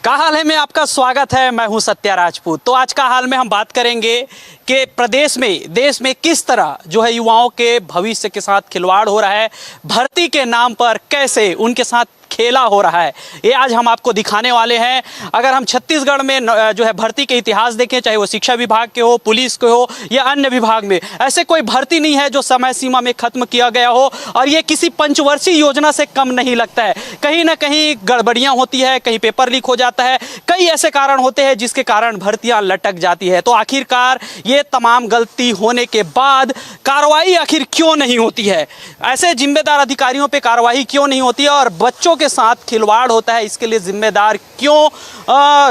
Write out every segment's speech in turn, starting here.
का हाल है में आपका स्वागत है। मैं हूं सत्या राजपूत। तो आज का हाल में हम बात करेंगे कि प्रदेश में, देश में किस तरह जो है युवाओं के भविष्य के साथ खिलवाड़ हो रहा है, भर्ती के नाम पर कैसे उनके साथ खेला हो रहा है, ये आज हम आपको दिखाने वाले हैं। अगर हम छत्तीसगढ़ में जो है भर्ती के इतिहास देखें, चाहे वो शिक्षा विभाग के हो, पुलिस के हो या अन्य विभाग में, ऐसे कोई भर्ती नहीं है जो समय सीमा में खत्म किया गया हो और ये किसी पंचवर्षीय योजना से कम नहीं लगता है। कहीं ना कहीं गड़बड़ियां होती है, कहीं पेपर लीक हो जाता है, कई ऐसे कारण होते हैं जिसके कारण भर्तियां लटक जाती है। तो आखिरकार ये तमाम गलती होने के बाद कार्रवाई आखिर क्यों नहीं होती है, ऐसे जिम्मेदार अधिकारियों पर कार्रवाई क्यों नहीं होती है और बच्चों के साथ खिलवाड़ होता है, इसके लिए जिम्मेदार क्यों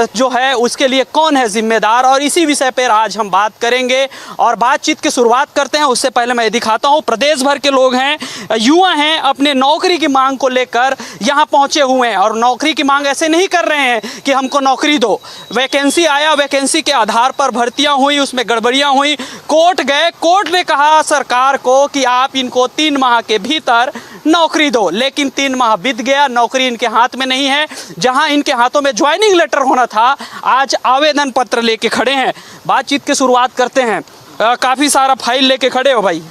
जो है उसके लिए कौन है जिम्मेदार, और इसी विषय पर आज हम बात करेंगे। और बातचीत की शुरुआत करते हैं। उससे पहले मैं दिखाता हूं, प्रदेश भर के लोग हैं, युवा हैं, अपने नौकरी की मांग को लेकर यहां पहुंचे हुए हैं। और नौकरी की मांग ऐसे नहीं कर रहे हैं कि हमको नौकरी दो, वैकेंसी आया, वैकेंसी के आधार पर भर्तियां हुई, उसमें गड़बड़ियां हुई, कोर्ट गए, कोर्ट ने कहा सरकार को कि आप इनको 3 माह के भीतर नौकरी दो, लेकिन 3 माह बीत गया, नौकरी इनके हाथ में नहीं है। जहां इनके हाथों में ज्वाइनिंग लेटर होना था, आज आवेदन पत्र लेके खड़े हैं। बातचीत की शुरुआत करते हैं। काफ़ी सारा फाइल लेके खड़े हो भाई,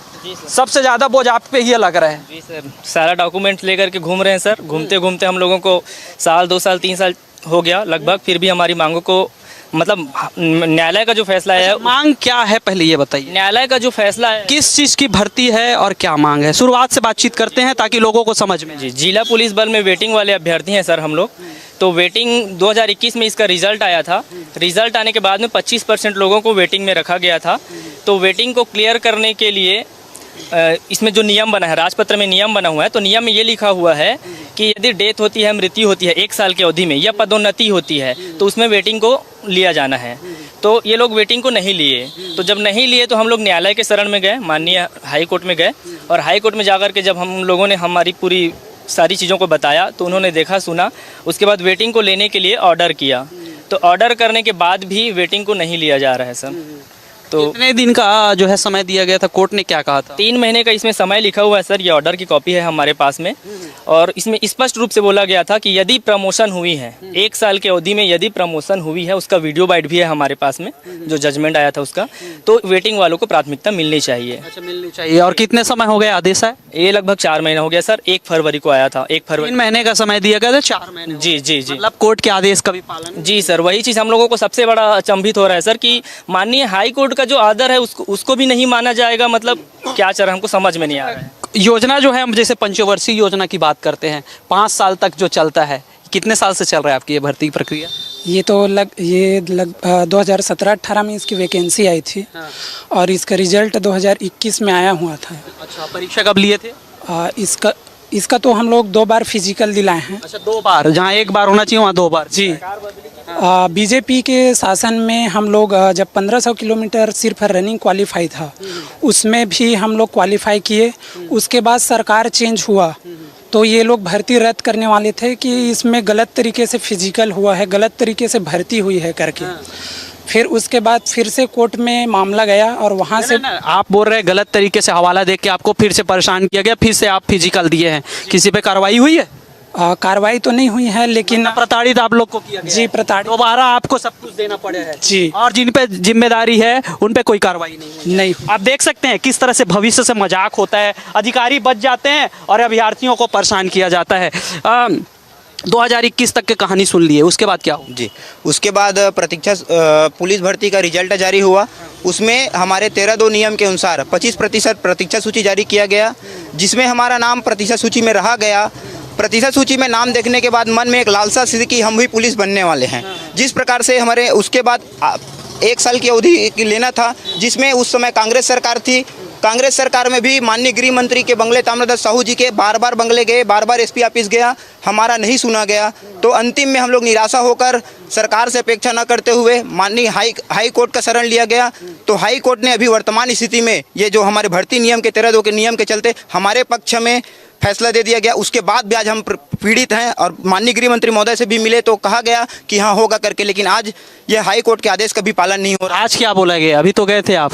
सबसे ज़्यादा बोझ आप पे ये लग रहा है। जी सर, सारा डॉक्यूमेंट लेकर के घूम रहे हैं सर। घूमते घूमते हम लोगों को साल 2 साल 3 साल हो गया लगभग, फिर भी हमारी मांगों को मतलब न्यायालय का जो फैसला है। मांग क्या है पहले ये बताइए। न्यायालय का जो फैसला है, किस चीज़ की भर्ती है और क्या मांग है, शुरुआत से बातचीत करते हैं ताकि लोगों को समझ में। जी, जिला पुलिस बल में वेटिंग वाले अभ्यर्थी हैं सर हम लोग। तो वेटिंग 2021 में इसका रिजल्ट आया था। रिजल्ट आने के बाद में 25% लोगों को वेटिंग में रखा गया था। तो वेटिंग को क्लियर करने के लिए इसमें जो नियम बना है, राजपत्र में नियम बना हुआ है, तो नियम में ये लिखा हुआ है कि यदि डेथ होती है, मृत्यु होती है 1 साल की अवधि में, या पदोन्नति होती है, तो उसमें वेटिंग को लिया जाना है। तो ये लोग वेटिंग को नहीं लिए। तो जब नहीं लिए तो हम लोग न्यायालय के शरण में गए, माननीय हाई कोर्ट में गए। और हाई कोर्ट में जाकर के जब हम लोगों ने हमारी पूरी सारी चीज़ों को बताया, तो उन्होंने देखा सुना, उसके बाद वेटिंग को लेने के लिए ऑर्डर किया। तो ऑर्डर करने के बाद भी वेटिंग को नहीं लिया जा रहा है सर। तो कितने दिन का जो है समय दिया गया था, कोर्ट ने क्या कहा था? 3 महीने का इसमें समय लिखा हुआ है सर। ये ऑर्डर की कॉपी है हमारे पास में, और इसमें स्पष्ट रूप से बोला गया था कि यदि प्रमोशन हुई है 1 साल की अवधि में, यदि प्रमोशन हुई है, उसका वीडियो बाइट भी है हमारे पास में, जो जजमेंट आया था उसका, तो वेटिंग वालों को प्राथमिकता मिलनी चाहिए। अच्छा, मिलनी चाहिए। और कितने समय हो गया आदेश है? ये लगभग 4 महीना हो गया सर। 1 फरवरी को आया था। 1 फरवरी 3 महीने का समय दिया गया था, 4 महीने। जी जी जी, मतलब कोर्ट के आदेश का भी पालन। जी सर, वही चीज़ हम लोगों को सबसे बड़ा अचंभित हो रहा है सर कि माननीय हाई कोर्ट का जो आर्डर है उसको भी नहीं माना जाएगा। मतलब क्या चल रहा है, हमको समझ में नहीं आ रहा है। योजना जो है, हम जैसे पंचवर्षीय योजना की बात करते हैं, 5 साल तक जो चलता है, कितने साल से चल रहा है आपकी ये भर्ती प्रक्रिया? ये तो 2017-18 में इसकी वैकेंसी आई थी। हाँ। और इसका रिजल्ट 2021 में आया हुआ था। अच्छा, परीक्षा कब लिए थे? इसका तो हम लोग 2 बार फिजिकल दिलाए हैं। अच्छा, 2 बार, जहाँ 1 बार होना चाहिए वहाँ 2 बार। जी। बीजेपी के शासन में हम लोग जब 1500 किलोमीटर सिर्फ रनिंग क्वालिफाई था, उसमें भी हम लोग क्वालिफाई किए। उसके बाद सरकार चेंज हुआ तो ये लोग भर्ती रद्द करने वाले थे कि इसमें गलत तरीके से फिजिकल हुआ है, गलत तरीके से भर्ती हुई है करके। फिर उसके बाद फिर से कोर्ट में मामला गया और वहाँ से आप बोल रहे हैं गलत तरीके से हवाला देके आपको फिर से परेशान किया गया, फिर से आप फिजिकल दिए हैं, किसी पे कार्रवाई हुई है? कार्रवाई तो नहीं हुई है, लेकिन प्रताड़ित आप लोग को किया गया। जी, प्रताड़ित। दोबारा आपको सब कुछ देना पड़े है। जी। और जिन पे जिम्मेदारी है उन पे कोई कार्रवाई नहीं। आप देख सकते हैं किस तरह से भविष्य से मजाक होता है, अधिकारी बच जाते हैं और अभ्यर्थियों को परेशान किया जाता है। 2021 तक की कहानी सुन ली है, उसके बाद क्या हुआ? जी, उसके बाद प्रतीक्षा पुलिस भर्ती का रिजल्ट जारी हुआ। उसमें हमारे 13(2) नियम के अनुसार 25% प्रतीक्षा सूची जारी किया गया, जिसमें हमारा नाम प्रतीक्षा सूची में रहा गया। प्रतीक्षा सूची में नाम देखने के बाद मन में एक लालसा सी कि हम भी पुलिस बनने वाले हैं। जिस प्रकार से हमारे उसके बाद 1 साल की अवधि लेना था, जिसमें उस समय कांग्रेस सरकार थी। कांग्रेस सरकार में भी माननीय गृह मंत्री के बंगले ताम्रध्वज साहू जी के बार बार बंगले गए, बार बार एसपी ऑफिस गया, हमारा नहीं सुना गया। तो अंतिम में हम लोग निराशा होकर सरकार से अपेक्षा न करते हुए माननीय हाई कोर्ट का शरण लिया गया। तो हाई कोर्ट ने अभी वर्तमान स्थिति में ये जो हमारे भर्ती नियम के 13(2) के नियम के चलते हमारे पक्ष में फैसला दे दिया गया। उसके बाद भी आज हम पीड़ित हैं और माननीय गृह मंत्री महोदय से भी मिले तो कहा गया कि हाँ होगा करके, लेकिन आज ये हाई कोर्ट के आदेश का भी पालन नहीं हो रहा। आज क्या बोला गया? अभी तो गए थे आप।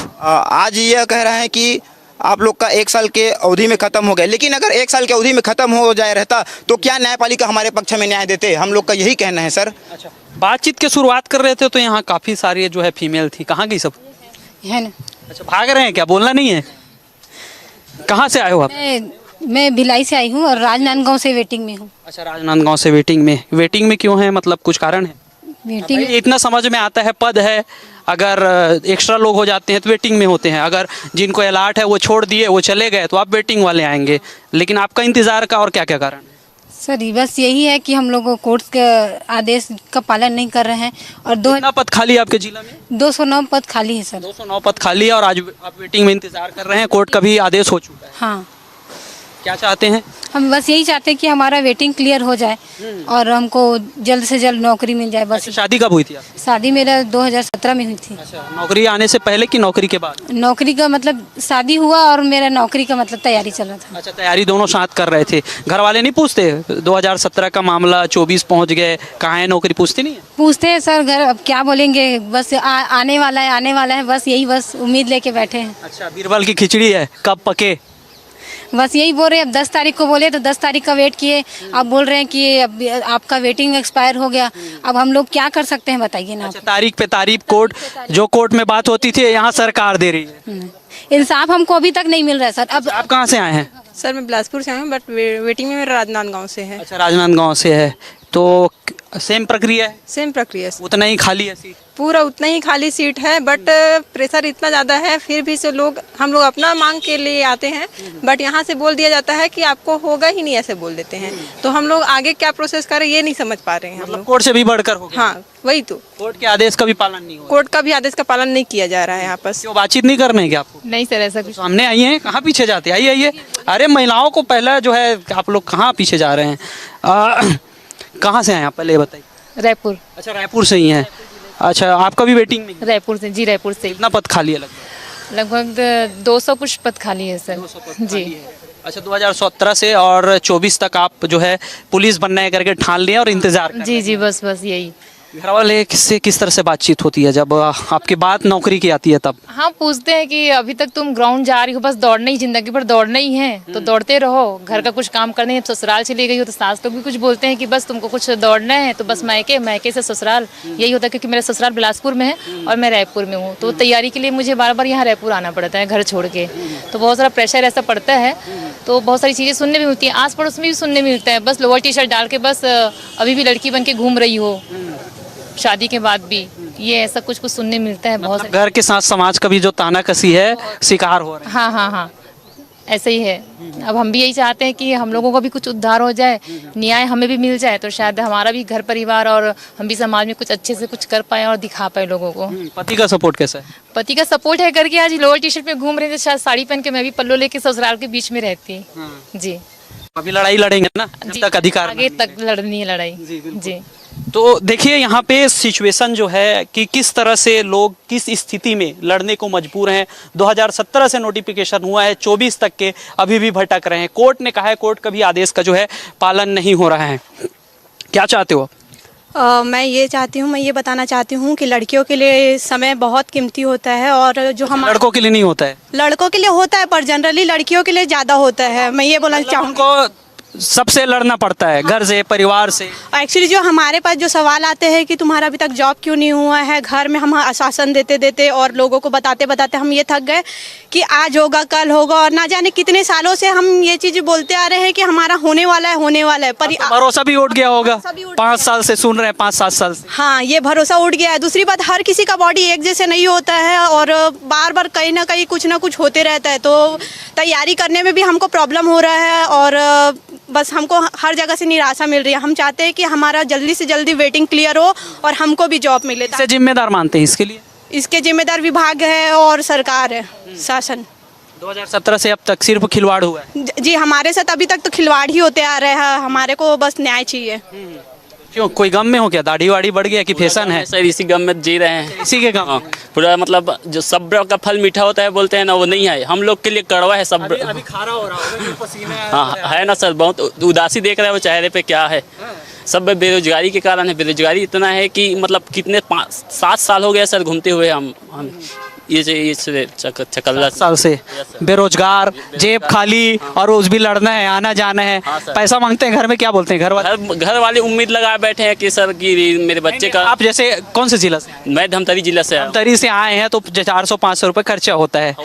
आज यह कह रहे हैं कि आप लोग का 1 साल के अवधि में ख़त्म हो गया। लेकिन अगर 1 साल की अवधि में ख़त्म हो जाए रहता तो क्या न्यायपालिका हमारे पक्ष में न्याय देते? हम लोग का यही कहना है सर। अच्छा, बातचीत की शुरुआत कर रहे थे तो यहाँ काफ़ी सारी जो है फीमेल थी, कहाँ गई सब? है ना। अच्छा, भाग रहे हैं क्या? बोलना नहीं है? कहाँ से आए हो आप? मैं भिलाई से आई हूँ और राजनांदगांव से वेटिंग में हूँ। अच्छा, राजनांदगांव से वेटिंग में। वेटिंग में क्यों है, मतलब कुछ कारण है? वेटिंग भाई, इतना समझ में आता है, पद है, अगर एक्स्ट्रा लोग हो जाते हैं तो वेटिंग में होते हैं। अगर जिनको अलॉट है वो छोड़ दिए, वो चले गए, तो आप वेटिंग वाले आएंगे। लेकिन आपका इंतजार का और क्या क्या कारण है? सर बस यही है कि हम लोग कोर्ट के आदेश का पालन नहीं कर रहे हैं और कितना पद खाली है आपके जिला में? 209 पद खाली है सर। 209 पद खाली है और आज आप वेटिंग में इंतजार कर रहे हैं। कोर्ट का भी आदेश हो चुका है। हाँ, क्या चाहते हैं? हम बस यही चाहते हैं कि हमारा वेटिंग क्लियर हो जाए और हमको जल्द से जल्द नौकरी मिल जाए बस। अच्छा, शादी कब हुई थी आपकी? शादी मेरा 2017 में हुई थी। अच्छा, नौकरी आने से पहले कि नौकरी के बाद? नौकरी का मतलब शादी हुआ और मेरा नौकरी का मतलब तैयारी चल रहा था। अच्छा, तैयारी दोनों साथ कर रहे थे। घर वाले नहीं पूछते? 2017 का मामला 24 पहुंच गए, कहाँ है नौकरी? पूछते नहीं है? पूछते हैं सर, घर अब क्या बोलेंगे, बस आने वाला है, आने वाला है, बस यही बस उम्मीद लेके बैठे हैं। अच्छा, बीरबल की खिचड़ी है, कब पके? बस यही बोल रहे हैं। अब 10 तारीख को बोले तो 10 तारीख का वेट किए, अब बोल रहे हैं कि अब आपका वेटिंग एक्सपायर हो गया। अब हम लोग क्या कर सकते हैं बताइए ना। अच्छा, तारीख पे तारीख जो कोर्ट में बात होती थी यहाँ सरकार दे रही है। इंसाफ हमको अभी तक नहीं मिल रहा है सर। अब आप कहाँ से आए हैं? सर मैं बिलासपुर से आया हूँ बट वेटिंग में मेरा राजनांदगांव से है। अच्छा, राजनांदगांव से है, तो सेम प्रक्रिया है? सेम प्रक्रिया से उतना ही खाली है सीट? पूरा उतना ही खाली सीट है बट प्रेशर इतना ज़्यादा है, फिर भी से हम लोग अपना मांग के लिए आते हैं बट यहाँ से बोल दिया जाता है कि आपको होगा ही नहीं, ऐसे बोल देते हैं। तो हम लोग आगे क्या प्रोसेस करें ये नहीं समझ पा रहे हैं हम लोग। कोर्ट से भी बढ़कर हो गया? हाँ वही तो, कोर्ट के आदेश का भी पालन नहीं हो? कोर्ट का भी आदेश का पालन नहीं किया जा रहा है यहाँ पर। क्यों बातचीत नहीं करने हैं क्या आपको? नहीं सर ऐसा कुछ। सामने आई हैं, कहाँ पीछे जाते? आइए आइए। अरे महिलाओं को पहले जो है, आप लोग कहाँ पीछे जा रहे हैं? कहाँ से आए आप, पहले बताइए। रायपुर। अच्छा, रायपुर से ही हैं। अच्छा, आपका भी वेटिंग में? रायपुर से जी, रायपुर से। कितना पद खाली है? लगभग 200 कुछ पद खाली है सर। 200 पद जी खाली है। अच्छा, 2017 से और 24 तक आप जो है पुलिस बनना है करके ठान लिए और इंतजार कर जी जी, बस बस यही। घर वाले से किस तरह से बातचीत होती है जब आपकी बात नौकरी की आती है तब? हाँ, पूछते हैं कि अभी तक तुम ग्राउंड जा रही हो, बस दौड़ना ही, जिंदगी भर दौड़ना ही है तो दौड़ते रहो। घर का कुछ काम करने, ससुराल चली गई हो तो सास लोग भी कुछ बोलते हैं कि बस तुमको कुछ दौड़ना है तो बस मायके, मायके से ससुराल, यही होता है। क्योंकि मेरा ससुराल बिलासपुर में है और मैं रायपुर में हूँ, तो तैयारी के लिए मुझे बार बार यहाँ रायपुर आना पड़ता है घर छोड़ के। तो बहुत सारा प्रेशर ऐसा पड़ता है, तो बहुत सारी चीज़ें सुनने में मिलती हैं, आस पड़ोस में भी सुनने मिलता है। बस लोअर टी शर्ट डाल के बस अभी भी लड़की बन के घूम रही हो, शादी के बाद भी, ये ऐसा कुछ कुछ सुनने मिलता है। बहुत घर के साथ समाज का भी जो तानाकसी है शिकार हो रहा है। हाँ हाँ हाँ, ऐसा ही है। अब हम भी यही चाहते हैं कि हम लोगों का भी कुछ उद्धार हो जाए, न्याय हमें भी मिल जाए, तो शायद हमारा भी घर परिवार और हम भी समाज में कुछ अच्छे से कुछ कर पाए और दिखा पाए लोगों को। पति का सपोर्ट कैसा है? पति का सपोर्ट है करके आज लोअर टी शर्ट में घूम रहे थे, शायद साड़ी पहन के मैं भी पल्लो लेके ससुराल के बीच में रहती। जी, अभी लड़ाई लड़ेंगे ना जब तक अधिकार आगे तक लड़नी है लड़ाई। जी, तो देखिए यहाँ पे सिचुएशन जो है कि किस तरह से लोग किस स्थिति में लड़ने को मजबूर हैं। 2017 से नोटिफिकेशन हुआ है, 24 तक के अभी भी भटक रहे हैं। कोर्ट ने कहा है, कोर्ट का भी आदेश का जो है पालन नहीं हो रहा है। क्या चाहते हो? मैं ये बताना चाहती हूँ कि लड़कियों के लिए समय बहुत कीमती होता है और जो हम लड़कों के लिए नहीं होता है? लड़कों के लिए होता है पर जनरली लड़कियों के लिए ज़्यादा होता है। मैं ये बोलना चाहूँगी, सबसे लड़ना पड़ता है, घर से, परिवार से। एक्चुअली जो हमारे पास जो सवाल आते हैं कि तुम्हारा अभी तक जॉब क्यों नहीं हुआ है, घर में हम आश्वासन देते देते और लोगों को बताते बताते हम ये थक गए कि आज होगा कल होगा, और ना जाने कितने सालों से हम ये चीज़ बोलते आ रहे हैं कि हमारा होने वाला है पर भरोसा भी उठ गया होगा। 5 साल से सुन रहे हैं, 5-7 साल से। हाँ, ये भरोसा उठ गया है। दूसरी बात, हर किसी का बॉडी एक जैसे नहीं होता है और बार बार कहीं ना कहीं कुछ ना कुछ होते रहता है, तो तैयारी करने में भी हमको प्रॉब्लम हो रहा है और बस हमको हर जगह से निराशा मिल रही है। हम चाहते हैं कि हमारा जल्दी से जल्दी वेटिंग क्लियर हो और हमको भी जॉब मिले। इसे जिम्मेदार मानते हैं इसके लिए? इसके जिम्मेदार विभाग है और सरकार है, शासन। 2017 से अब तक सिर्फ खिलवाड़ हुआ है? जी, हमारे साथ अभी तक तो खिलवाड़ ही होते आ रहे हैं। हमारे को बस न्याय चाहिए। क्यों, कोई गम में हो क्या? दाढ़ी वाड़ी बढ़ गया कि फैशन है? सर इसी गम में जी रहे हैं। इसी के गम? पूरा मतलब जो सब्र का फल मीठा होता है बोलते हैं ना, वो नहीं है हम लोग के लिए, कड़वा है सब्र। अभी खारा हो रहा होगा, पसीना हाँ है ना सर, बहुत उदासी देख रहे हैं वो चेहरे पे, क्या है सब बेरोजगारी के कारण है। बेरोजगारी इतना है कि मतलब कितने 5-7 साल हो गया सर घूमते हुए हम ये चकल्ला साल से बेरोजगार, जेब खाली और रोज भी लड़ना है, आना जाना है। पैसा मांगते हैं घर में, क्या बोलते हैं घर वाले? घर वाले उम्मीद लगाए बैठे हैं कि सर कि मेरे बच्चे का। आप जैसे कौन से जिला से? मैं धमतरी जिला से आया हूँ। धमतरी से आए हैं तो 400-500 रुपए खर्चा होता है।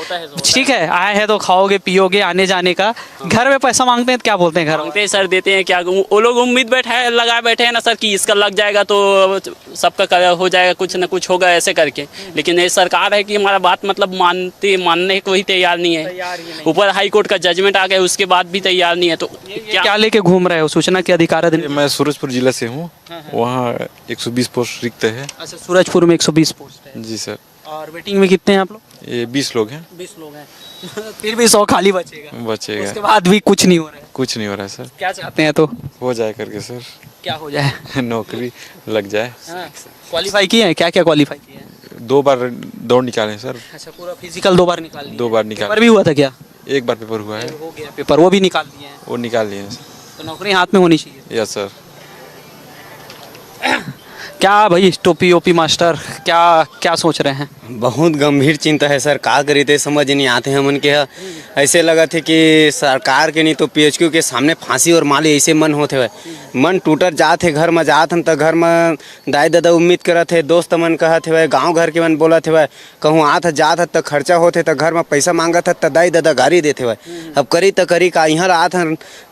ठीक है, आए हैं तो खाओगे पियोगे, आने जाने का। घर में पैसा मांगते हैं तो क्या बोलते हैं घर वाले? मांगते हैं सर, देते हैं क्या? वो लोग उम्मीद बैठे लगाए बैठे हैं ना सर कि इसका लग जाएगा तो सबका हो जाएगा, कुछ ना कुछ होगा ऐसे करके। लेकिन ये सरकार है कि हमारा बात मतलब मानने को ही तैयार नहीं है। ऊपर हाई कोर्ट का जजमेंट आ गया, उसके बाद भी तैयार नहीं है। तो क्या लेके घूम रहे हो? सूचना के अधिकार अधिनियम। मैं सूरजपुर जिला से हूँ, वहाँ 120 पोस्ट रिक्त है। अच्छा, सूरजपुर में 120 पोस्ट है। जी सर। और वेटिंग में कितने हैं आप लोग? ये 20 लोग हैं। 20 लोग हैं। फिर भी 100 खाली बचेगा। बचेगा। उसके बाद भी कुछ नहीं हो रहा है। कुछ नहीं हो रहा है सर। क्या चाहते हैं तो? हो जाए करके सर। क्या हो जाए? नौकरी लग जाए। क्वालीफाई किए हैं? क्या क्या क्वालीफाई किए हैं? 2 बार दौड़ निकाले सर। अच्छा, पूरा फिजिकल 2 बार निकाल लिया? 2 बार निकाल। पेपर भी हुआ था क्या? 1 बार पेपर हुआ है। हो गया पेपर, वो भी निकाल दिए हैं? वो निकाल लिए सर। तो नौकरी हाथ में होनी चाहिए। Yes sir. क्या भाई टोपी ओपी मास्टर, क्या सोच रहे हैं? बहुत गंभीर चिंता है सर, का करी थे समझ नहीं आते हमन के। ऐसे लगा थे कि सरकार के नहीं तो पीएचक्यू के सामने फांसी और माली ऐसे मन होते हुए मन टूटत जाते। घर में जात हम तो घर में दाई दादा उम्मीद करत है, दोस्त मन कहत है, गांव घर के मन बोलत है, कहूँ आत जात है तो खर्चा होते तो घर में पैसा मांगत है तो दाई दादा गाड़ी देते हुए। अब करी तो करी का, यहाँ आत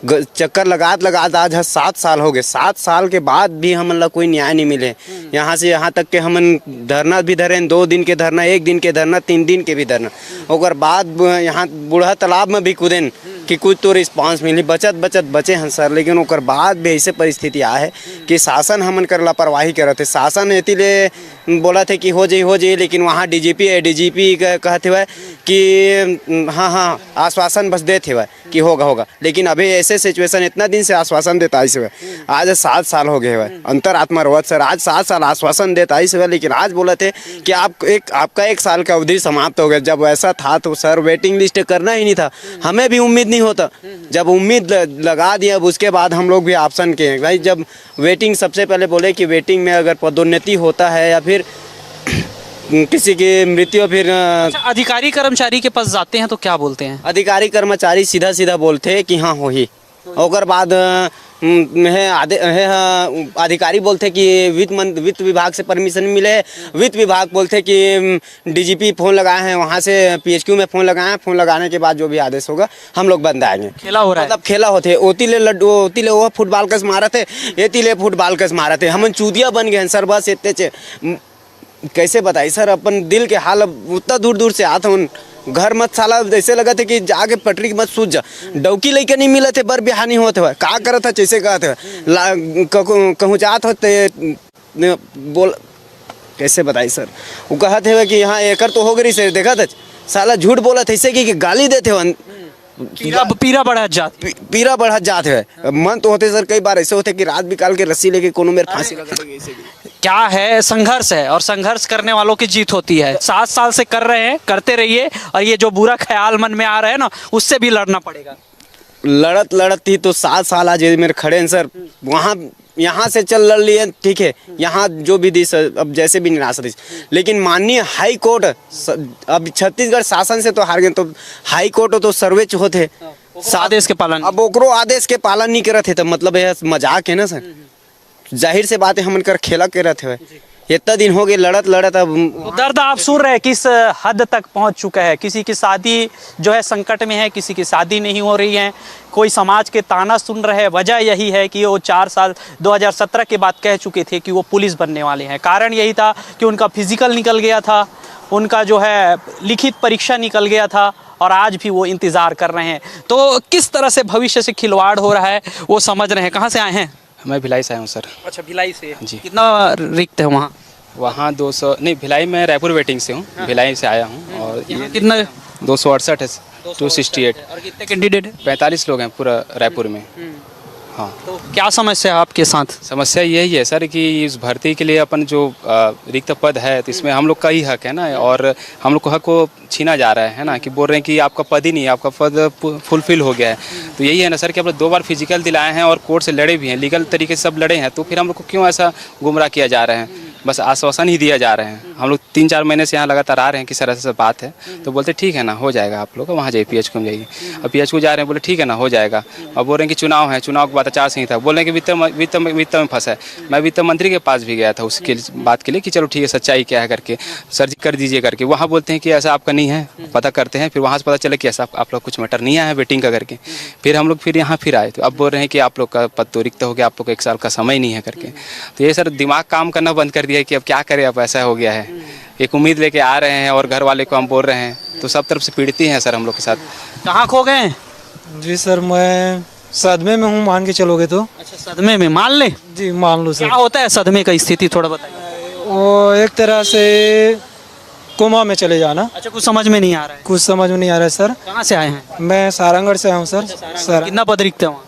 चक्कर लगात आज 7 साल हो गए। 7 साल के बाद भी हमन ला कोई न्याय नहीं मिले। यहाँ से यहाँ तक के हमन धरना भी धरे, 2 दिन के धरना, 1 दिन के धरना, 3 दिन के भी धरना। और बाद यहाँ बूढ़ा तालाब में भी कूदेन कि कुछ तो रिस्पांस मिली, बचत बचे हैं सर। लेकिन ओकर बाद भी ऐसे परिस्थिति आ है कि शासन हमन कर लापरवाही करते। शासन एती ले बोला थे कि हो जाए, लेकिन वहाँ डीजीपी कहते हुए कि हाँ आश्वासन बस देते हुए कि होगा। लेकिन अभी ऐसे सिचुएशन, इतना दिन से आश्वासन देता इस हुए, आज 7 साल हो गए हुए। अंतरात्मा रोवत सर, आज 7 साल आश्वासन देता इस हुए, लेकिन आज बोला थे कि आपका 1 साल का अवधि समाप्त हो गया। जब ऐसा था तो सर वेटिंग लिस्ट करना ही नहीं था, हमें भी उम्मीद नहीं होता। जब उम्मीद लगा दिया, अब उसके बाद हम लोग भी ऑप्शन के हैं भाई। जब वेटिंग, सबसे पहले बोले कि वेटिंग में अगर पदोन्नति होता है या फिर किसी की मृत्यु, फिर अच्छा, अधिकारी कर्मचारी के पास जाते हैं तो क्या बोलते हैं? अधिकारी कर्मचारी सीधा बोलते हैं कि हाँ हो ही। और बाद अधिकारी बोलते कि वित्त विभाग से परमिशन मिले। वित्त विभाग बोलते कि डीजीपी फोन लगाए हैं, वहाँ से पीएचक्यू में फोन लगाए हैं, फोन लगाने के बाद जो भी आदेश होगा हम लोग बंद आएंगे। खेला हो रहा है, मतलब खेला होते। ओतीले वो फुटबॉल कस मारा थे, एतीले फुटबॉल कस मारा थे। हम चूतिया बन गए सर, बस इतने कैसे बताई सर अपन दिल के हाल। उतना दूर से आते उन घर मत साला, ऐसे लगा थे कि जाके पटरी मत सूझ जा। डौकी लेके नहीं मिले थे, बर बिहानी होते हुए का करत था, जैसे कहते कहूँ जात होते बोल, कैसे बताई सर। वो कहते हुए कि हाँ एकर तो हो गई सर, देखा था साला झूठ बोला था ऐसे कि गाली देते हुए। पीरा बढ़ा जाते है। मन तो होते सर कई बार ऐसे होते कि रात निकाल के रस्सी लेके कोनो मेरे फांसी लगा देंगे ऐसे। क्या है, संघर्ष है और संघर्ष करने वालों की जीत होती है। 7 साल से कर रहे हैं, करते रहिए। और ये जो बुरा ख्याल मन में आ रहा है ना, उससे भी लड़ना पड़ेगा। लड़त ही तो 7 साल आज मेरे खड़े हैं सर। वहाँ यहाँ से चल लड़ लिए, ठीक है, यहाँ जो भी दी अब जैसे भी निराशा थी, लेकिन माननीय हाई कोर्ट, अब छत्तीसगढ़ शासन से तो हार गए, तो हाई कोर्ट तो सर्वोच्च होते आदेश के पालन। अब ओकरो आदेश के पालन नहीं करते तो मतलब यह मजाक है ना सर। जाहिर से बात है हमन कर खेला के रहते हुए इतना दिन हो गए लड़त। अब दर्द आप सुन रहे हैं किस हद तक पहुंच चुका है। किसी की शादी जो है संकट में है, किसी की शादी नहीं हो रही है, कोई समाज के ताना सुन रहे हैं। वजह यही है कि वो 4 साल 2017 के बाद कह चुके थे कि वो पुलिस बनने वाले हैं। कारण यही था कि उनका फिजिकल निकल गया था, उनका जो है लिखित परीक्षा निकल गया था, और आज भी वो इंतज़ार कर रहे हैं। तो किस तरह से भविष्य से खिलवाड़ हो रहा है वो समझ रहे हैं। कहाँ से आए हैं? मैं भिलाई से आया हूँ सर। अच्छा, भिलाई से जी। कितना रिक्त है वहाँ? वहाँ 200 नहीं, भिलाई में रायपुर वेटिंग से हूँ, भिलाई से आया हूँ। और ये कितना? 268 है, 268। और कितने कैंडिडेट हैं? 45 लोग हैं पूरा रायपुर में। हाँ, तो क्या समस्या है आपके साथ? समस्या यही है सर कि इस भर्ती के लिए अपन जो रिक्त पद है तो इसमें हम लोग का ही हक है ना, और हम लोग को हक को छीना जा रहा है ना, कि बोल रहे हैं कि आपका पद ही नहीं है, आपका पद फुलफिल हो गया है। तो यही है ना सर कि हम लोग 2 बार फिजिकल दिलाए हैं और कोर्ट से लड़े भी हैं, लीगल तरीके से सब लड़े हैं, तो फिर हम लोग को क्यों ऐसा गुमराह किया जा रहा है? बस आश्वासन ही दिया जा रहे हैं। हम लोग 3-4 महीने से यहाँ लगातार आ रहे हैं कि सर ऐसा बात है, तो बोलते ठीक है ना हो जाएगा, आप लोग वहाँ जाइए PHQ में जाइए। अब PHQ जा रहे हैं, बोले ठीक है ना हो जाएगा। अब बोल रहे हैं कि चुनाव है, चुनाव के बाद आचार संहिता, बोल रहे हैं कि वित्त में फंसा है। मैं वित्त मंत्री के पास भी गया था उसके बात के लिए कि चलो ठीक है सच्चाई क्या है करके, सर जी कर दीजिए करके। वहाँ बोलते हैं कि ऐसा आपका नहीं है, पता करते हैं। फिर वहाँ से पता चला कि ऐसा आप लोग कुछ मैटर नहीं आया है वेटिंग का करके। फिर हम लोग फिर यहाँ फिर आए, तो अब बोल रहे हैं कि आप लोग का पद तो रिक्त हो गया, आप लोग को 1 साल का समय नहीं है करके। तो ये सर दिमाग काम करना बंद कर दिया है कि अब क्या करें, अब ऐसा हो गया है। एक उम्मीद लेके आ रहे हैं और घर वाले को हम बोल रहे हैं, तो सब तरफ से पीड़ित ही हैं सर हम लोग के साथ। कहाँ खो गए हैं? जी सर मैं सदमे में हूँ, मान के चलोगे तो। अच्छा सदमे में, मान ले जी मान लो सर। क्या होता है सदमे का स्थिति थोड़ा बताइए। वो एक तरह से कोमा में चले जाना। अच्छा कुछ समझ में नहीं आ रहा है? कुछ समझ में नहीं आ रहा है सर। कहाँ से आए हैं? मैं सारंगढ़ से आया हूँ सर। सर कितना पद रिक्त है वहाँ?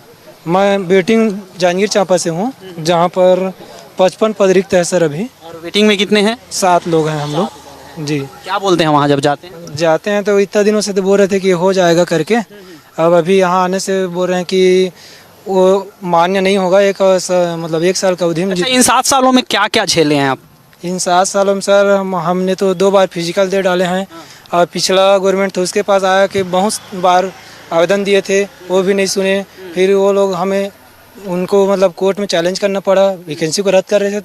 मैं वेटिंग जांजगीर चांपा से हूँ, जहाँ पर 55 पद रिक्त है सर अभी। और वेटिंग में कितने हैं? 7 लोग हैं हम लोग। जी क्या बोलते हैं वहाँ जब जाते हैं? जाते हैं तो इतना दिनों से तो बोल रहे थे कि हो जाएगा करके। अब अभी यहाँ आने से बोल रहे हैं कि वो मान्य नहीं होगा, मतलब 1 साल का अवधि में। अच्छा, इन 7 सालों में क्या क्या झेले हैं आप? इन 7 सालों में सर हमने तो 2 बार फिजिकल दे डाले हैं, और पिछला गवर्नमेंट था उसके पास आया कि बहुत बार आवेदन दिए थे, वो भी नहीं सुने। फिर वो लोग हमें उनको मतलब कोर्ट में चैलेंज करना पड़ा, वैकेंसी को रद्द कर रहे थे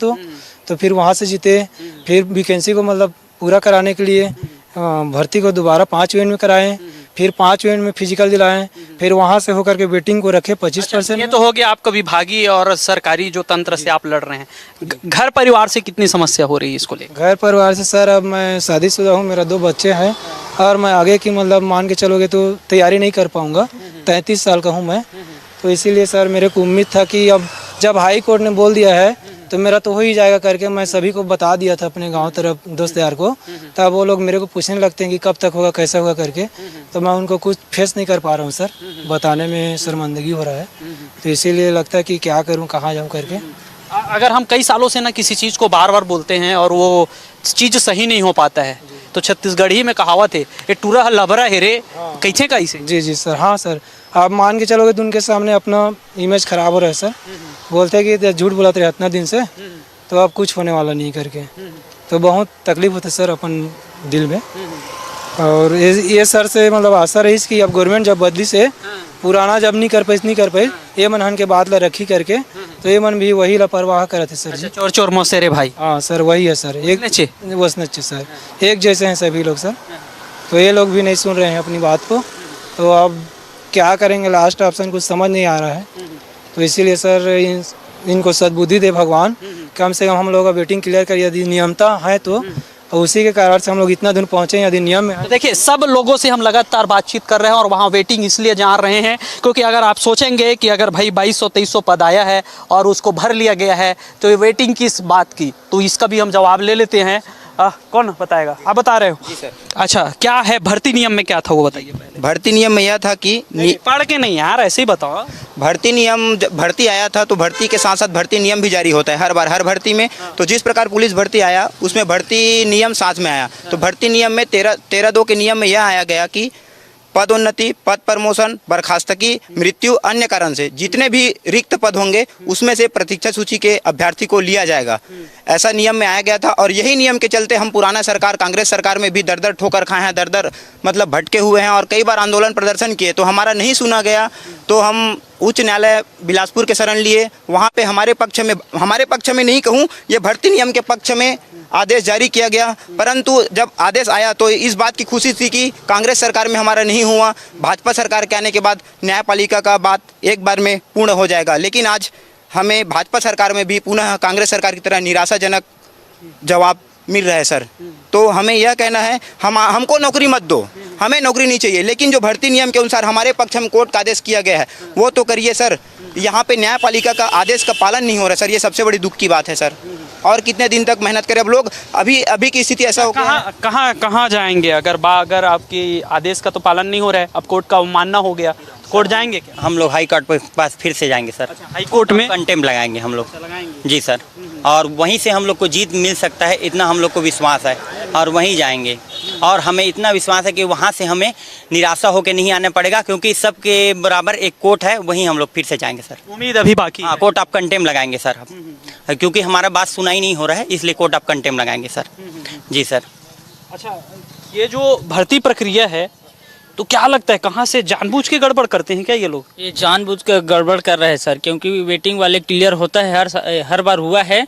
तो फिर वहाँ से जीते। फिर वैकेंसी को मतलब पूरा कराने के लिए भर्ती को दोबारा 5 यूनिट में कराएं, फिर 5 यूनिट में फिजिकल दिलाएं, फिर वहाँ से होकर के वेटिंग को रखे 25%। ये तो हो गया आपका विभागीय और सरकारी जो तंत्र से आप लड़ रहे हैं। घर परिवार से कितनी समस्या हो रही है इसको लेकर? घर परिवार से सर अब मैं शादीशुदा हूँ, मेरा 2 बच्चे हैं, और मैं आगे की मतलब मान के चलोगे तो तैयारी नहीं कर पाऊँगा। 33 साल का हूँ मैं, तो इसीलिए सर मेरे को उम्मीद था कि अब जब हाई कोर्ट ने बोल दिया है तो मेरा तो हो ही जाएगा करके मैं सभी को बता दिया था अपने गांव तरफ दोस्त यार को। तब वो लोग मेरे को पूछने लगते हैं कि कब तक होगा, कैसा होगा करके, तो मैं उनको कुछ फेस नहीं कर पा रहा हूँ सर, बताने में शर्मिंदगी हो रहा है। तो इसीलिए लगता है कि क्या करूँ, कहाँ जाऊँ करके। अगर हम कई सालों से ना किसी चीज़ को बार बार बोलते हैं और वो चीज़ सही नहीं हो पाता है, तो छत्तीसगढ़ी में कहावत है, ये टूरा लबरा हेरे कैसे कैसे। जी सर, हाँ सर, आप मान के चलोगे तो उनके सामने अपना इमेज खराब हो रहा है सर। बोलते हैं कि झूठ बोलते रहे इतना दिन से, तो अब कुछ होने वाला नहीं करके, तो बहुत तकलीफ होती है सर अपन दिल में। और ये सर से मतलब आशा रही कि अब गवर्नमेंट जब बदली से पुराना जब नहीं कर पाई ये मन के बात ला रखी करके, तो ये मन भी वही लापरवाह करे थे सर जी। चोर चोर मौसेरे भाई। हाँ सर वही है सर, एक सर एक जैसे हैं सभी लोग सर। तो ये लोग भी नहीं सुन रहे हैं अपनी बात को, तो अब क्या करेंगे, लास्ट ऑप्शन कुछ समझ नहीं आ रहा है। तो इसीलिए सर इनको सद्बुद्धि दे भगवान, कम से कम हम लोग का वेटिंग क्लियर कर, यदि नियमता है तो उसी के कारण से हम लोग इतना दूर पहुंचे, यदि नियम में है। देखिए सब लोगों से हम लगातार बातचीत कर रहे हैं और वहाँ वेटिंग इसलिए जा रहे हैं क्योंकि अगर आप सोचेंगे कि अगर भाई 2200-2300 पद आया है और उसको भर लिया गया है तो ये वेटिंग किस बात की, तो इसका भी हम जवाब ले लेते हैं। कौन बताएगा? आप बता रहे हो? जी सर। अच्छा क्या है भर्ती नियम में, क्या था वो बताइए पहले। भर्ती नियम में यह था कि पढ़ के नहीं यार, ऐसे ही बताओ। भर्ती नियम, जब भर्ती आया था तो भर्ती के साथ साथ भर्ती नियम भी जारी होता है हर बार हर भर्ती में। तो जिस प्रकार पुलिस भर्ती आया उसमें भर्ती नियम साथ में आया। तो भर्ती नियम में 13(2) के नियम में यह आया गया कि पदोन्नति, पद प्रमोशन, बर्खास्तगी, मृत्यु, अन्य कारण से जितने भी रिक्त पद होंगे उसमें से प्रतीक्षा सूची के अभ्यर्थी को लिया जाएगा, ऐसा नियम में आया गया था। और यही नियम के चलते हम पुराना सरकार कांग्रेस सरकार में भी दर ठोकर खाए हैं, दर मतलब भटके हुए हैं और कई बार आंदोलन प्रदर्शन किए, तो हमारा नहीं सुना गया। तो हम उच्च न्यायालय बिलासपुर के शरण लिए, वहाँ पे हमारे पक्ष में नहीं कहूँ, ये भर्ती नियम के पक्ष में आदेश जारी किया गया। परंतु जब आदेश आया तो इस बात की खुशी थी कि कांग्रेस सरकार में हमारा नहीं हुआ, भाजपा सरकार के आने के बाद न्यायपालिका का बात एक बार में पूर्ण हो जाएगा। लेकिन आज हमें भाजपा सरकार में भी पुनः कांग्रेस सरकार की तरह निराशाजनक जवाब मिल रहा है सर। तो हमें यह कहना है, हमको नौकरी मत दो, हमें नौकरी नहीं चाहिए, लेकिन जो भर्ती नियम के अनुसार हमारे पक्ष में कोर्ट का आदेश किया गया है वो तो करिए सर। यहाँ पे न्यायपालिका का आदेश का पालन नहीं हो रहा सर, ये सबसे बड़ी दुख की बात है सर। और कितने दिन तक मेहनत करें अब लोग, अभी की स्थिति ऐसा हो गया। कहाँ जाएंगे अगर आपकी आदेश का तो पालन नहीं हो रहा है, अब कोर्ट का मानना हो गया, कोर्ट जाएंगे क्या? हम लोग हाई कोर्ट पास फिर से जाएंगे सर। हाई कोर्ट में कंटेम्प्ट लगाएंगे हम लोग। जी सर, और वहीं से हम लोग को जीत मिल सकता है, इतना हम लोग को विश्वास है, और वहीं जाएंगे। और हमें इतना विश्वास है कि वहाँ से हमें निराशा होकर नहीं आना पड़ेगा, क्योंकि सबके बराबर एक कोर्ट है, वहीं हम लोग फिर से जाएंगे सर। उम्मीद अभी बाकी हाँ, कोर्ट ऑफ कंटेम लगाएंगे सर हम, क्योंकि हमारा बात सुनाई नहीं हो रहा है, इसलिए कोर्ट ऑफ कंटेम लगाएंगे सर। जी सर। अच्छा, ये जो भर्ती प्रक्रिया है तो क्या लगता है कहाँ से जानबूझ के गड़बड़ करते हैं क्या ये लोग? ये जानबूझ कर गड़बड़ कर रहे हैं सर, क्योंकि वेटिंग वाले क्लियर होता है, हर बार हुआ है,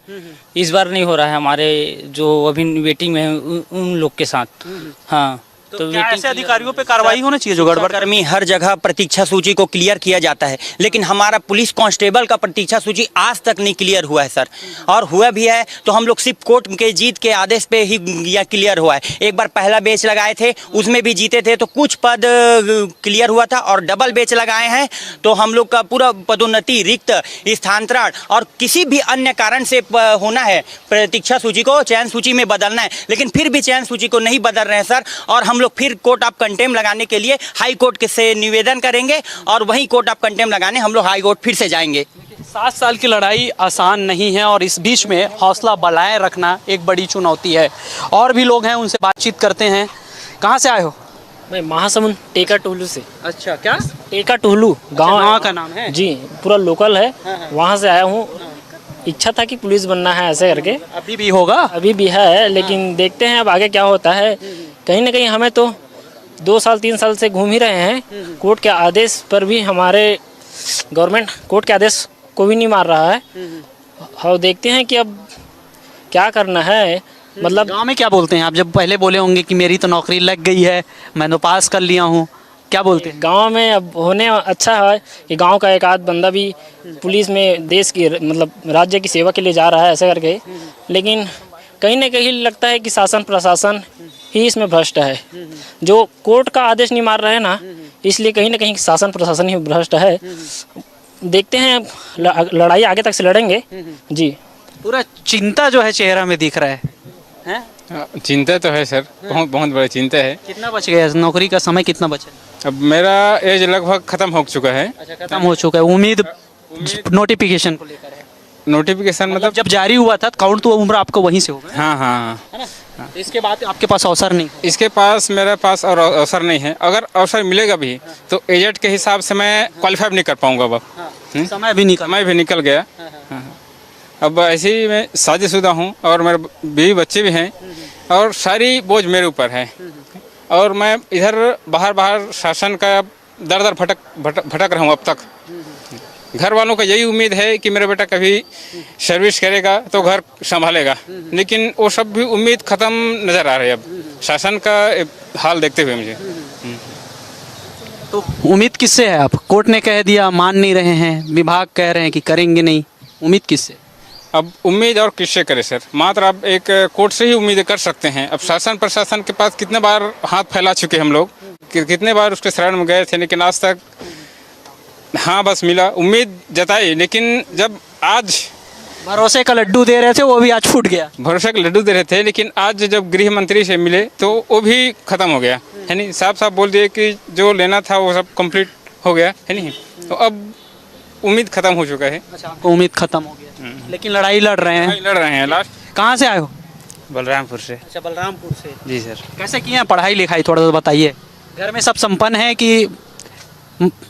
इस बार नहीं हो रहा है हमारे जो अभी वेटिंग में है उन लोग के साथ। हाँ, तो क्या ऐसे अधिकारियों पे कार्रवाई होना चाहिए जो गड़बड़? कर्मी हर जगह प्रतीक्षा सूची को क्लियर किया जाता है, लेकिन हमारा पुलिस कांस्टेबल का प्रतीक्षा सूची आज तक नहीं क्लियर हुआ है सर, और हुआ भी है तो हम लोग सिर्फ कोर्ट के जीत के आदेश पे ही यह क्लियर हुआ है। एक बार पहला बेच लगाए थे, उसमें भी जीते थे तो कुछ पद क्लियर हुआ था, और डबल बेच लगाए हैं तो हम लोग का पूरा पदोन्नति, रिक्त स्थानांतरण और किसी भी अन्य कारण से होना है, प्रतीक्षा सूची को चयन सूची में बदलना है, लेकिन फिर भी चयन सूची को नहीं बदल रहे हैं सर। और हम लोग फिर कोर्ट ऑफ कंटेम लगाने के लिए हाई कोर्ट से निवेदन करेंगे, और वहीं कोर्ट ऑफ कंटेम लगाने हम लोग हाई कोर्ट फिर से जाएंगे। 7 साल की लड़ाई आसान नहीं है, और इस बीच में हौसला बढ़ाए रखना एक बड़ी चुनौती है। और भी लोग हैं, उनसे बातचीत करते हैं। कहाँ से आए हो? मैं महासमुंद टेका टोलू से। अच्छा, क्या? टेका टोलू गांव का नाम है जी, पूरा लोकल है। वहाँ से आया हूँ। इच्छा था कि पुलिस बनना है ऐसे करके। अभी भी होगा? अभी भी है, लेकिन देखते हैं अब आगे क्या होता है। कहीं ना कहीं हमें तो 2 साल 3 साल से घूम ही रहे हैं, कोर्ट के आदेश पर भी हमारे गवर्नमेंट कोर्ट के आदेश को भी नहीं मार रहा है। और देखते हैं कि अब क्या करना है। मतलब गांव में क्या बोलते हैं आप? जब पहले बोले होंगे कि मेरी तो नौकरी लग गई है, मैं तो पास कर लिया हूँ, क्या बोलते हैं? गांव में अब होने अच्छा है कि गांव का एक आध बंदा भी पुलिस में देश की मतलब राज्य की सेवा के लिए जा रहा है ऐसे करके, लेकिन कहीं ना कहीं लगता है कि शासन प्रशासन ही इसमें भ्रष्ट है। जो कोर्ट का आदेश नहीं मार रहे हैं ना, इसलिए कहीं ना कहीं शासन प्रशासन ही भ्रष्ट है। देखते हैं, लड़ाई आगे तक से लड़ेंगे जी। पूरा चिंता जो है चेहरा में दिख रहा है। चिंता तो है सर, बहुत बड़ी चिंता है। कितना बच गया? नौकरी का समय कितना बचा? अब मेरा एज लगभग खत्म हो चुका है। अच्छा, खत्म हो चुका है। उम्मीद नोटिफिकेशन को लेकर है? नोटिफिकेशन मतलब जब जारी हुआ था काउंट तो उम्र आपको वहीं से होगा। हाँ हाँ, है ना? तो इसके बाद आपके पास अवसर नहीं? इसके पास मेरे पास और अवसर नहीं है। अगर अवसर मिलेगा भी तो एजेड के हिसाब से मैं क्वालिफाई नहीं कर पाऊंगा। अब समय भी निकल गया। अब ऐसे ही मैं शादीशुदा हूँ और मेरे बीवी बच्चे भी हैं, और सारी बोझ मेरे ऊपर है, और मैं इधर बाहर शासन का दर भटक रहा हूँ अब तक। घर वालों का यही उम्मीद है कि मेरा बेटा कभी सर्विस करेगा तो घर संभालेगा, लेकिन वो सब भी उम्मीद खत्म नज़र आ रही है अब शासन का हाल देखते हुए मुझे। तो उम्मीद किससे है? आप कोर्ट ने कह दिया, मान नहीं रहे हैं, विभाग कह रहे हैं कि करेंगे नहीं, उम्मीद किससे? अब उम्मीद और किससे करे सर? मात्र अब एक कोर्ट से ही उम्मीद कर सकते हैं। अब शासन प्रशासन के पास कितने बार हाथ फैला चुके हम लोग, कितने बार उसके शरण में गए थे, लेकिन आज तक हाँ बस मिला, उम्मीद जताई, लेकिन जब आज भरोसे का लड्डू दे रहे थे वो भी आज फूट गया। भरोसे का लड्डू दे रहे थे, लेकिन आज जब गृह मंत्री से मिले तो वो भी खत्म हो गया है नहीं। साफ बोल दिए कि जो लेना था वो सब कंप्लीट हो गया है नहीं, तो अब उम्मीद खत्म हो चुका है। अच्छा, आपको उम्मीद खत्म हो गया, लेकिन लड़ाई लड़ रहे हैं। लास्ट। कहाँ से आए हो? बलरामपुर से। अच्छा, बलरामपुर से। जी सर। कैसे किए हैं पढ़ाई लिखाई, थोड़ा सा बताइए। घर में सब संपन्न है कि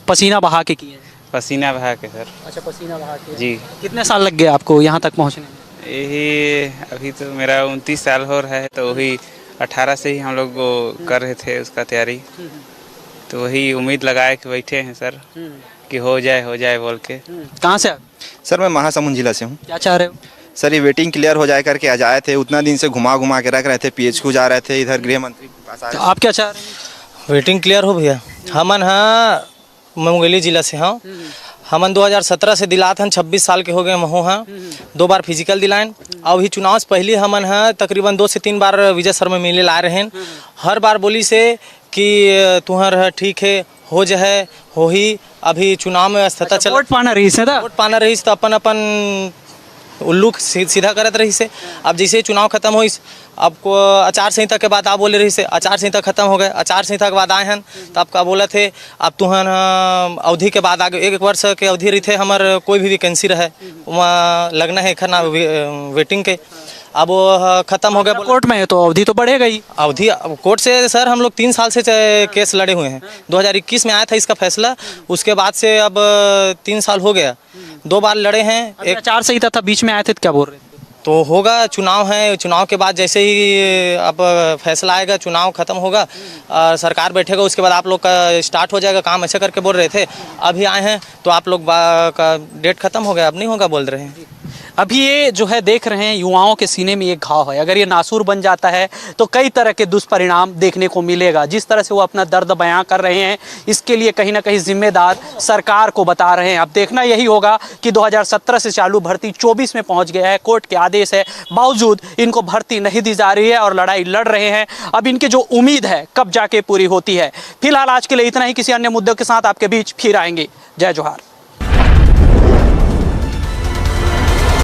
पसीना बहा के किए हैं? पसीना बहा के सर। अच्छा, पसीना बहा के। जी। कितने साल लग गए आपको यहाँ तक पहुँचने में? यही अभी तो मेरा 29 साल हो रहा है, तो वही 18 से ही हम लोग कर रहे थे उसका तैयारी, तो वही उम्मीद लगाए के बैठे हैं सर कि हो जाए बोल के। कहाँ से? सर मैं महासमुंद जिला से हूँ। क्या चाह रहे हो? सर ये वेटिंग क्लियर हो जाए करके आज आए थे, उतना दिन से घुमा के रख रहे थे, PHQ जा रहे थे, इधर गृह मंत्री के पास आए। तो आप क्या चाह रहे हैं? वेटिंग क्लियर हो भैया। हमन हाँ मुंगेली जिला से हाँ, हमन 2017 से दिलात हन, 26 साल के हो गए महू हाँ, 2 बार फिजिकल दिलाएन। अभी चुनाव से पहले हमन हाँ तकरीबन 2 से 3 बार विजय शर्मा मिले ला रहे हैं। हर बार बोली से कि तुम्हारा ठीक है हो जाए हो ही। अभी चुनाव में स्थिति चल वोट पाना रही से तो अपन उल्लू सीधा करत रही से। अब जैसे चुनाव खत्म हो, आपको आचार संहिता के बाद आप बोले रही से, आचार संहिता खत्म हो गए, आचार संहिता के बाद आए हैं तो आपका बोला थे अब तुहन अवधि के बाद आगे 1 वर्ष के अवधि रही थे, हमार कोई भी वैकेंसी रहे वहाँ लगना है खना वेटिंग के। अब वो खत्म हो गया। कोर्ट में है तो अवधि तो बढ़ेगा ही। अवधि कोर्ट से सर हम लोग 3 साल से केस लड़े हुए हैं। 2021 में आया था इसका फैसला, उसके बाद से अब 3 साल हो गया। 2 बार लड़े हैं। एक आचार संहिता था बीच में आए थे तो क्या बोल रहे थे? तो होगा, चुनाव है, चुनाव के बाद जैसे ही अब फैसला आएगा, चुनाव खत्म होगा, सरकार बैठेगा, उसके बाद आप लोग का स्टार्ट हो जाएगा काम, ऐसे करके बोल रहे थे। अभी आए हैं तो आप लोग का डेट खत्म हो गया, अब नहीं होगा बोल रहे हैं। अभी ये जो है देख रहे हैं युवाओं के सीने में एक घाव है, अगर ये नासूर बन जाता है तो कई तरह के दुष्परिणाम देखने को मिलेगा। जिस तरह से वो अपना दर्द बयां कर रहे हैं, इसके लिए कहीं ना कहीं जिम्मेदार सरकार को बता रहे हैं। अब देखना यही होगा कि 2017 से चालू भर्ती 24 में पहुंच गया है, कोर्ट के आदेश है, बावजूद इनको भर्ती नहीं दी जा रही है और लड़ाई लड़ रहे हैं। अब इनकी जो उम्मीद है कब जाके पूरी होती है। फिलहाल आज के लिए इतना ही, किसी अन्य मुद्दों के साथ आपके बीच फिर आएंगे। जय जोहार।